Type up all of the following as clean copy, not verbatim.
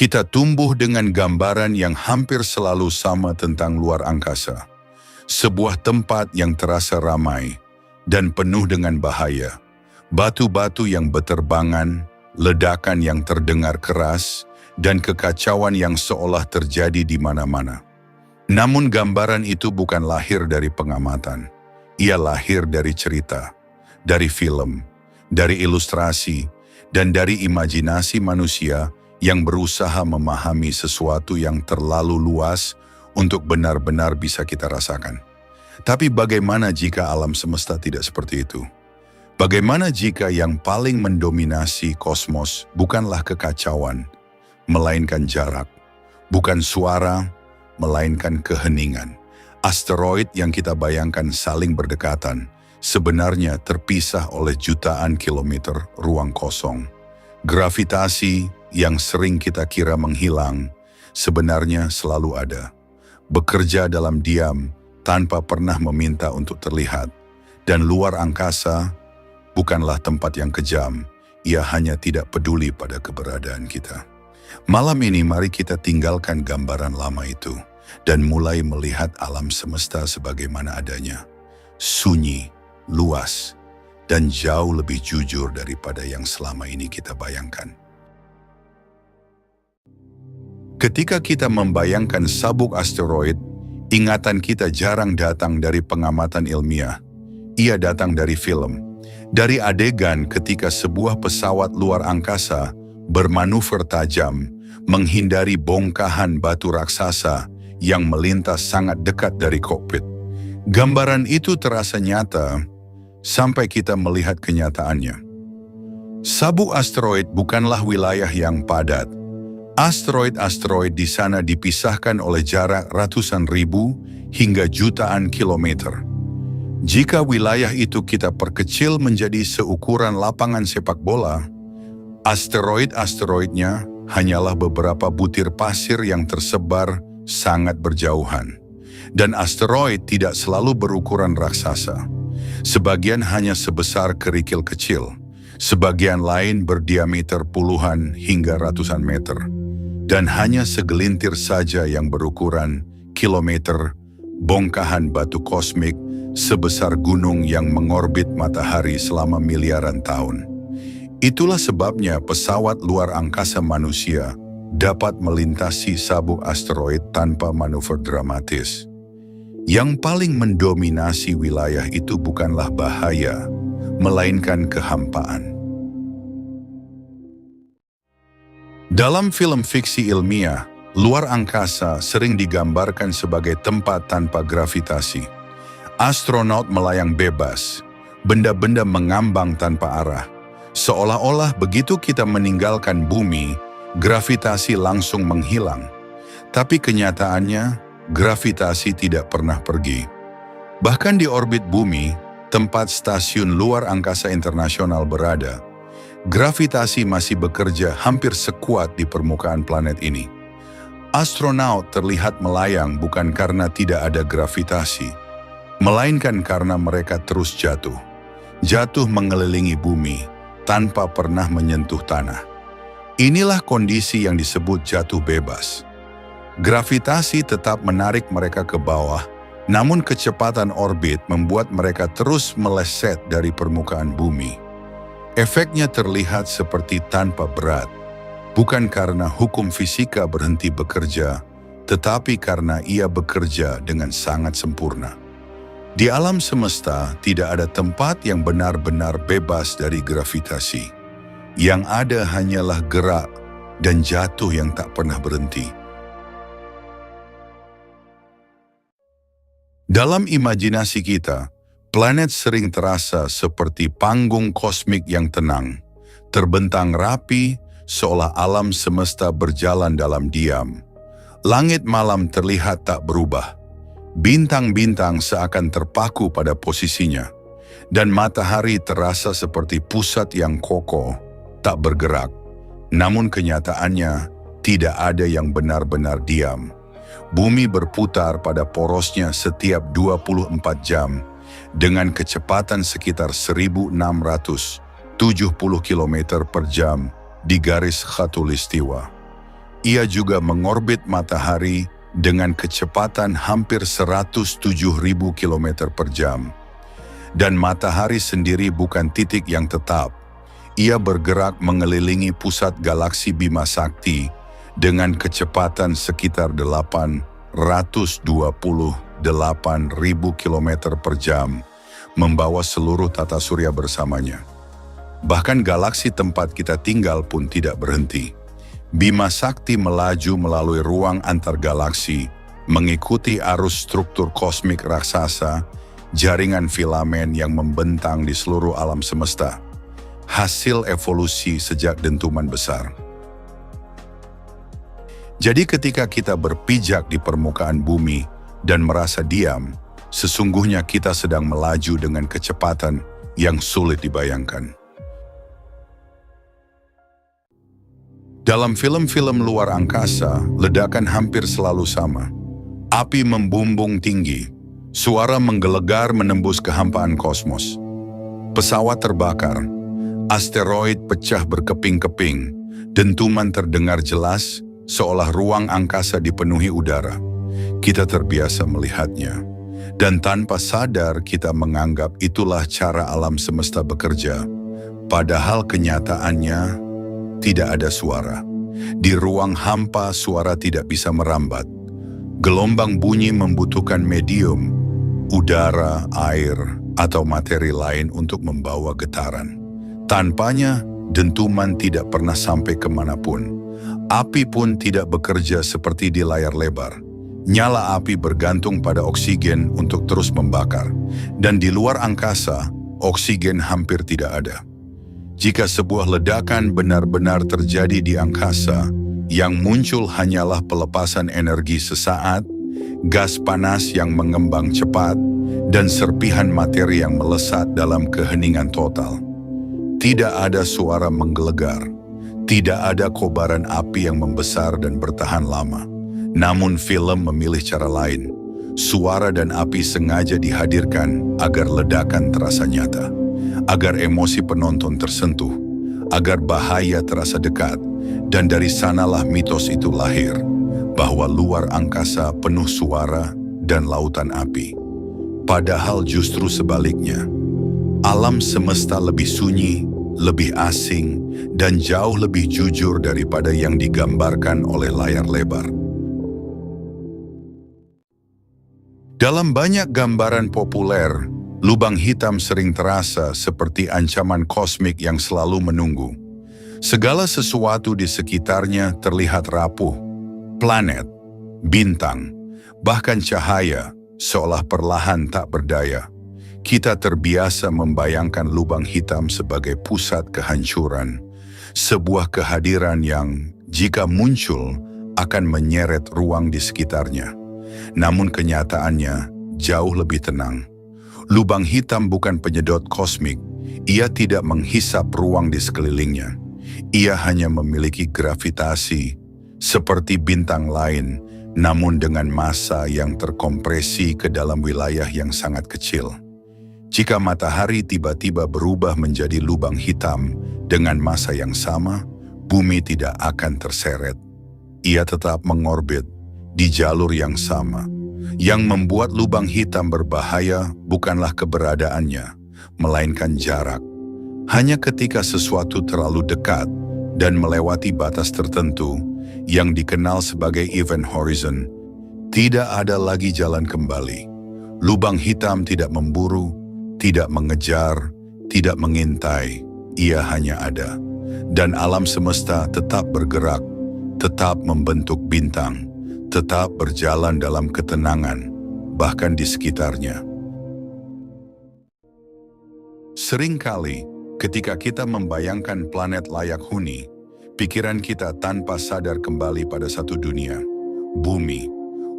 Kita tumbuh dengan gambaran yang hampir selalu sama tentang luar angkasa. Sebuah tempat yang terasa ramai dan penuh dengan bahaya. Batu-batu yang berterbangan, ledakan yang terdengar keras, dan kekacauan yang seolah terjadi di mana-mana. Namun gambaran itu bukan lahir dari pengamatan. Ia lahir dari cerita, dari film, dari ilustrasi, dan dari imajinasi manusia yang berusaha memahami sesuatu yang terlalu luas untuk benar-benar bisa kita rasakan. Tapi bagaimana jika alam semesta tidak seperti itu? Bagaimana jika yang paling mendominasi kosmos bukanlah kekacauan, melainkan jarak, bukan suara, melainkan keheningan? Asteroid yang kita bayangkan saling berdekatan, sebenarnya terpisah oleh jutaan kilometer ruang kosong. Gravitasi yang sering kita kira menghilang, sebenarnya selalu ada. Bekerja dalam diam, tanpa pernah meminta untuk terlihat. Dan luar angkasa bukanlah tempat yang kejam, ia hanya tidak peduli pada keberadaan kita. Malam ini mari kita tinggalkan gambaran lama itu, dan mulai melihat alam semesta sebagaimana adanya. Sunyi, luas, dan jauh lebih jujur daripada yang selama ini kita bayangkan. Ketika kita membayangkan sabuk asteroid, ingatan kita jarang datang dari pengamatan ilmiah. Ia datang dari film, dari adegan ketika sebuah pesawat luar angkasa bermanuver tajam, menghindari bongkahan batu raksasa yang melintas sangat dekat dari kokpit. Gambaran itu terasa nyata sampai kita melihat kenyataannya. Sabuk asteroid bukanlah wilayah yang padat. Asteroid-asteroid di sana dipisahkan oleh jarak ratusan ribu hingga jutaan kilometer. Jika wilayah itu kita perkecil menjadi seukuran lapangan sepak bola, asteroid-asteroidnya hanyalah beberapa butir pasir yang tersebar sangat berjauhan. Dan asteroid tidak selalu berukuran raksasa. Sebagian hanya sebesar kerikil kecil, sebagian lain berdiameter puluhan hingga ratusan meter. Dan hanya segelintir saja yang berukuran kilometer, bongkahan batu kosmik sebesar gunung yang mengorbit matahari selama miliaran tahun. Itulah sebabnya pesawat luar angkasa manusia dapat melintasi sabuk asteroid tanpa manuver dramatis. Yang paling mendominasi wilayah itu bukanlah bahaya, melainkan kehampaan. Dalam film fiksi ilmiah, luar angkasa sering digambarkan sebagai tempat tanpa gravitasi. Astronot melayang bebas, benda-benda mengambang tanpa arah. Seolah-olah begitu kita meninggalkan bumi, gravitasi langsung menghilang. Tapi kenyataannya, gravitasi tidak pernah pergi. Bahkan di orbit bumi, tempat stasiun luar angkasa internasional berada, gravitasi masih bekerja hampir sekuat di permukaan planet ini. Astronaut terlihat melayang bukan karena tidak ada gravitasi, melainkan karena mereka terus jatuh. Jatuh mengelilingi bumi, tanpa pernah menyentuh tanah. Inilah kondisi yang disebut jatuh bebas. Gravitasi tetap menarik mereka ke bawah, namun kecepatan orbit membuat mereka terus meleset dari permukaan bumi. Efeknya terlihat seperti tanpa berat, bukan karena hukum fisika berhenti bekerja, tetapi karena ia bekerja dengan sangat sempurna. Di alam semesta tidak ada tempat yang benar-benar bebas dari gravitasi. Yang ada hanyalah gerak dan jatuh yang tak pernah berhenti. Dalam imajinasi kita, planet sering terasa seperti panggung kosmik yang tenang, terbentang rapi seolah alam semesta berjalan dalam diam. Langit malam terlihat tak berubah. Bintang-bintang seakan terpaku pada posisinya, dan matahari terasa seperti pusat yang kokoh, tak bergerak. Namun kenyataannya, tidak ada yang benar-benar diam. Bumi berputar pada porosnya setiap 24 jam dengan kecepatan sekitar 1.670 km per jam di garis khatulistiwa. Ia juga mengorbit matahari dengan kecepatan hampir 107.000 km per jam. Dan matahari sendiri bukan titik yang tetap. Ia bergerak mengelilingi pusat galaksi Bima Sakti dengan kecepatan sekitar 828.000 km per jam, membawa seluruh tata surya bersamanya. Bahkan galaksi tempat kita tinggal pun tidak berhenti. Bima Sakti melaju melalui ruang antar galaksi, mengikuti arus struktur kosmik raksasa, jaringan filamen yang membentang di seluruh alam semesta. Hasil evolusi sejak dentuman besar. Jadi ketika kita berpijak di permukaan bumi dan merasa diam, sesungguhnya kita sedang melaju dengan kecepatan yang sulit dibayangkan. Dalam film-film luar angkasa, ledakan hampir selalu sama. Api membumbung tinggi, suara menggelegar menembus kehampaan kosmos. Pesawat terbakar, asteroid pecah berkeping-keping, dentuman terdengar jelas seolah ruang angkasa dipenuhi udara. Kita terbiasa melihatnya, dan tanpa sadar kita menganggap itulah cara alam semesta bekerja. Padahal kenyataannya, tidak ada suara. Di ruang hampa suara tidak bisa merambat. Gelombang bunyi membutuhkan medium, udara, air, atau materi lain untuk membawa getaran. Tanpanya, dentuman tidak pernah sampai kemanapun. Api pun tidak bekerja seperti di layar lebar. Nyala api bergantung pada oksigen untuk terus membakar. Dan di luar angkasa, oksigen hampir tidak ada. Jika sebuah ledakan benar-benar terjadi di angkasa, yang muncul hanyalah pelepasan energi sesaat, gas panas yang mengembang cepat, dan serpihan materi yang melesat dalam keheningan total. Tidak ada suara menggelegar, tidak ada kobaran api yang membesar dan bertahan lama. Namun film memilih cara lain. Suara dan api sengaja dihadirkan agar ledakan terasa nyata. Agar emosi penonton tersentuh, agar bahaya terasa dekat, dan dari sanalah mitos itu lahir, bahwa luar angkasa penuh suara dan lautan api. Padahal justru sebaliknya, alam semesta lebih sunyi, lebih asing, dan jauh lebih jujur daripada yang digambarkan oleh layar lebar. Dalam banyak gambaran populer, lubang hitam sering terasa seperti ancaman kosmik yang selalu menunggu. Segala sesuatu di sekitarnya terlihat rapuh. Planet, bintang, bahkan cahaya seolah perlahan tak berdaya. Kita terbiasa membayangkan lubang hitam sebagai pusat kehancuran. Sebuah kehadiran yang, jika muncul, akan menyeret ruang di sekitarnya. Namun kenyataannya jauh lebih tenang. Lubang hitam bukan penyedot kosmik, ia tidak menghisap ruang di sekelilingnya. Ia hanya memiliki gravitasi seperti bintang lain, namun dengan massa yang terkompresi ke dalam wilayah yang sangat kecil. Jika matahari tiba-tiba berubah menjadi lubang hitam dengan massa yang sama, bumi tidak akan terseret. Ia tetap mengorbit di jalur yang sama. Yang membuat lubang hitam berbahaya bukanlah keberadaannya, melainkan jarak. Hanya ketika sesuatu terlalu dekat dan melewati batas tertentu yang dikenal sebagai event horizon, tidak ada lagi jalan kembali. Lubang hitam tidak memburu, tidak mengejar, tidak mengintai, ia hanya ada. Dan alam semesta tetap bergerak, tetap membentuk bintang, tetap berjalan dalam ketenangan, bahkan di sekitarnya. Seringkali, ketika kita membayangkan planet layak huni, pikiran kita tanpa sadar kembali pada satu dunia, bumi,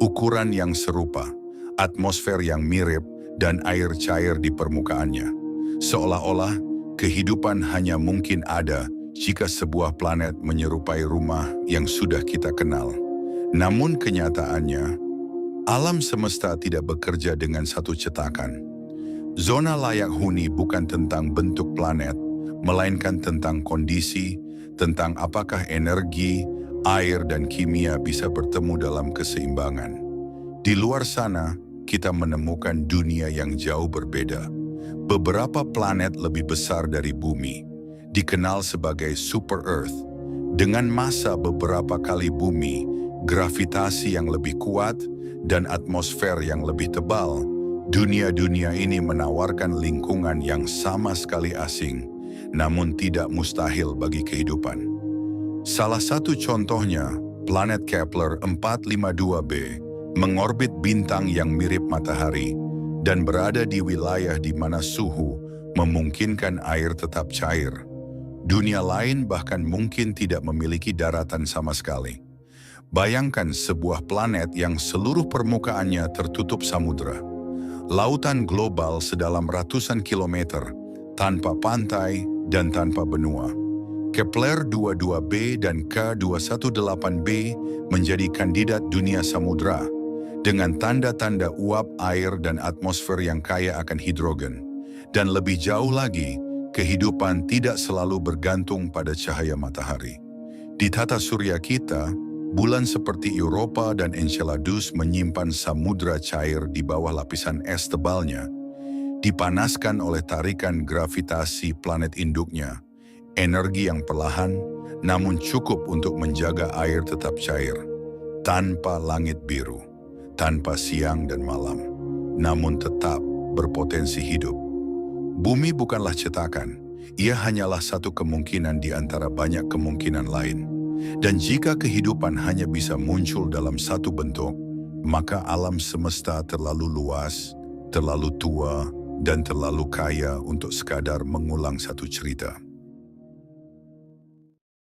ukuran yang serupa, atmosfer yang mirip, dan air cair di permukaannya. Seolah-olah kehidupan hanya mungkin ada jika sebuah planet menyerupai rumah yang sudah kita kenal. Namun kenyataannya, alam semesta tidak bekerja dengan satu cetakan. Zona layak huni bukan tentang bentuk planet, melainkan tentang kondisi, tentang apakah energi, air dan kimia bisa bertemu dalam keseimbangan. Di luar sana, kita menemukan dunia yang jauh berbeda. Beberapa planet lebih besar dari Bumi, dikenal sebagai Super Earth, dengan massa beberapa kali Bumi, gravitasi yang lebih kuat, dan atmosfer yang lebih tebal. Dunia-dunia ini menawarkan lingkungan yang sama sekali asing, namun tidak mustahil bagi kehidupan. Salah satu contohnya, planet Kepler 452b mengorbit bintang yang mirip matahari dan berada di wilayah di mana suhu memungkinkan air tetap cair. Dunia lain bahkan mungkin tidak memiliki daratan sama sekali. Bayangkan sebuah planet yang seluruh permukaannya tertutup samudera. Lautan global sedalam ratusan kilometer, tanpa pantai dan tanpa benua. Kepler 22b dan K218b menjadi kandidat dunia samudera dengan tanda-tanda uap air dan atmosfer yang kaya akan hidrogen. Dan lebih jauh lagi, kehidupan tidak selalu bergantung pada cahaya matahari. Di tata surya kita, bulan seperti Europa dan Enceladus menyimpan samudra cair di bawah lapisan es tebalnya, dipanaskan oleh tarikan gravitasi planet induknya, energi yang perlahan namun cukup untuk menjaga air tetap cair, tanpa langit biru, tanpa siang dan malam, namun tetap berpotensi hidup. Bumi bukanlah cetakan, ia hanyalah satu kemungkinan di antara banyak kemungkinan lain. Dan jika kehidupan hanya bisa muncul dalam satu bentuk, maka alam semesta terlalu luas, terlalu tua, dan terlalu kaya untuk sekadar mengulang satu cerita.